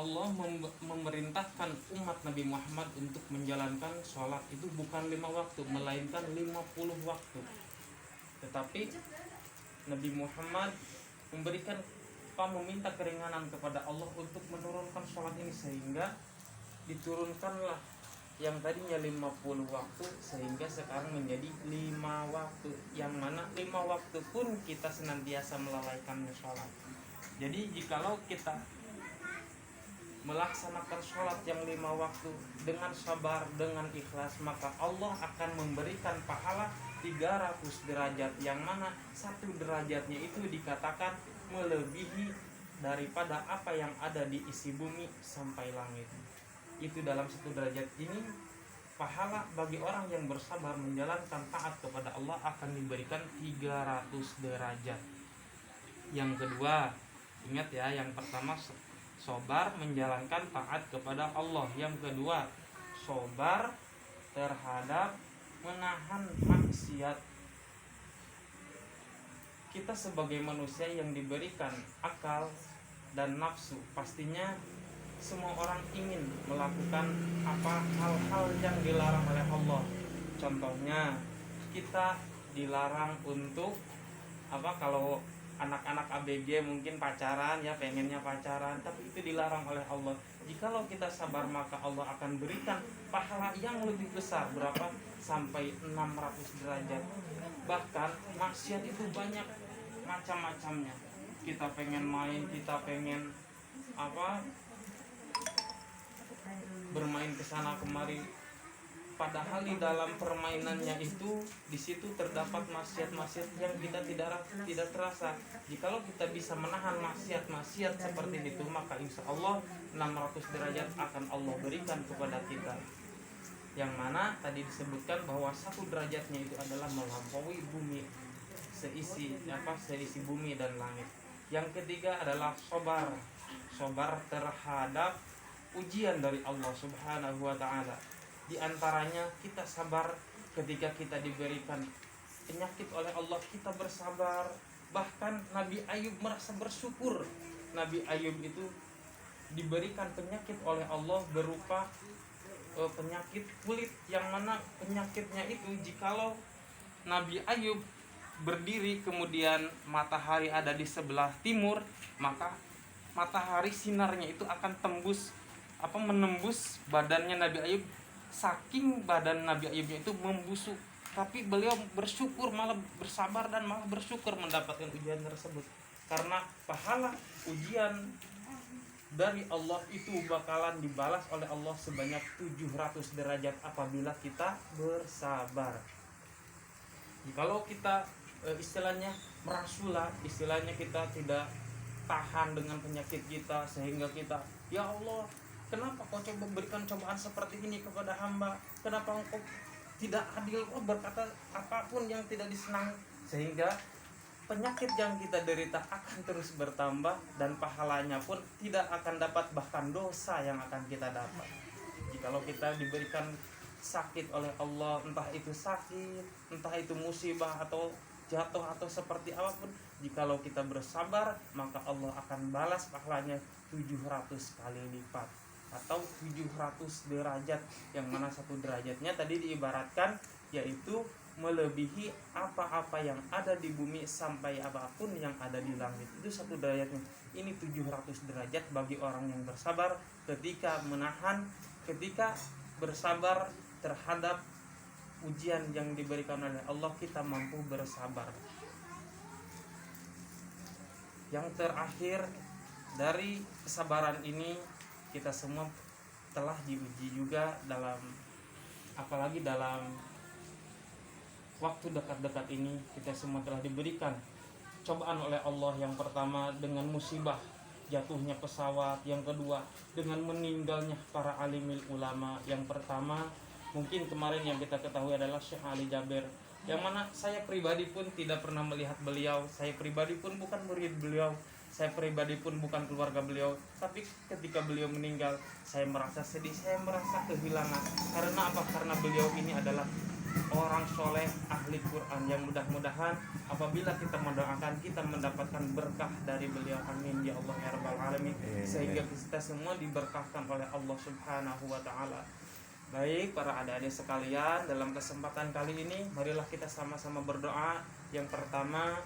Allah memerintahkan umat Nabi Muhammad untuk menjalankan sholat itu bukan 5 waktu, melainkan 50 waktu. Tetapi Nabi Muhammad meminta keringanan kepada Allah untuk menurunkan sholat ini, sehingga diturunkanlah yang tadinya 50 waktu sehingga sekarang menjadi 5 waktu, yang mana 5 waktu pun kita senantiasa melalaikannya sholat. Jadi jikalau kita melaksanakan sholat yang 5 waktu dengan sabar, dengan ikhlas, maka Allah akan memberikan pahala 300 derajat, yang mana 1 derajatnya itu dikatakan melebihi daripada apa yang ada di isi bumi sampai langit. Itu dalam 1 derajat ini pahala bagi orang yang bersabar menjalankan taat kepada Allah akan diberikan 300 derajat. Yang kedua, ingat ya, yang pertama sabar menjalankan taat kepada Allah. Yang kedua, sabar terhadap menahan maksiat. Kita sebagai manusia yang diberikan akal dan nafsu, pastinya semua orang ingin melakukan hal-hal yang dilarang oleh Allah. Contohnya, kita dilarang untuk kalau anak-anak ABG mungkin pacaran, ya pengennya pacaran, tapi itu dilarang oleh Allah. Jikalau kita sabar, maka Allah akan berikan pahala yang lebih besar. Berapa? Sampai 600 derajat. Bahkan maksiat itu banyak macam-macamnya. Kita pengen main, kita pengen bermain kesana kemari, padahal di dalam permainannya itu di situ terdapat maksiat-maksiat yang kita tidak terasa. Jikalau kita bisa menahan maksiat-maksiat seperti itu, maka insya Allah 600 derajat akan Allah berikan kepada kita. Yang mana tadi disebutkan bahwa 1 derajatnya itu adalah melampaui bumi, seisi bumi dan langit. Yang ketiga adalah sabar terhadap ujian dari Allah Subhanahu wa ta'ala. Di antaranya kita sabar ketika kita diberikan penyakit oleh Allah, kita bersabar. Bahkan Nabi Ayub merasa bersyukur. Nabi Ayub itu diberikan penyakit oleh Allah berupa penyakit kulit, yang mana penyakitnya itu jikalau Nabi Ayub berdiri kemudian matahari ada di sebelah timur, maka matahari sinarnya itu akan menembus badannya Nabi Ayub, saking badan Nabi Ayubnya itu membusuk. Tapi beliau bersyukur, malah bersabar dan malah bersyukur mendapatkan ujian tersebut, karena pahala ujian dari Allah itu bakalan dibalas oleh Allah sebanyak 700 derajat apabila kita bersabar. Kalau kita istilahnya merasulah, istilahnya kita tidak tahan dengan penyakit kita, sehingga kita, ya Allah, kenapa kau coba berikan cobaan seperti ini kepada hamba? Kenapa engkau tidak adil? Kau berkata apapun yang tidak disenangi, sehingga penyakit yang kita derita akan terus bertambah dan pahalanya pun tidak akan dapat, bahkan dosa yang akan kita dapat. Jikalau kita diberikan sakit oleh Allah, entah itu sakit, entah itu musibah atau jatuh atau seperti apapun, jikalau kita bersabar, maka Allah akan balas pahalanya 700 kali lipat atau 700 derajat, yang mana 1 derajatnya tadi diibaratkan yaitu melebihi apa-apa yang ada di bumi sampai apapun yang ada di langit. Itu 1 derajatnya. Ini 700 derajat bagi orang yang bersabar ketika bersabar terhadap ujian yang diberikan oleh Allah, kita mampu bersabar. Yang terakhir dari kesabaran ini, kita semua telah diuji juga apalagi dalam waktu dekat-dekat ini, kita semua telah diberikan cobaan oleh Allah. Yang pertama dengan musibah jatuhnya pesawat, yang kedua dengan meninggalnya para alimil ulama. Yang pertama mungkin kemarin yang kita ketahui adalah Syekh Ali Jaber, yang mana saya pribadi pun tidak pernah melihat beliau, saya pribadi pun bukan murid beliau, saya pribadi pun bukan keluarga beliau. Tapi ketika beliau meninggal, saya merasa sedih, saya merasa kehilangan. Karena apa? Karena beliau ini adalah orang soleh ahli Quran yang mudah-mudahan apabila kita mendoakan kita mendapatkan berkah dari beliau. Amin ya Allah ya rabbal alamin. Sehingga kita semua diberkahkan oleh Allah Subhanahu wa taala. Baik para adik-adik sekalian, dalam kesempatan kali ini marilah kita sama-sama berdoa. Yang pertama,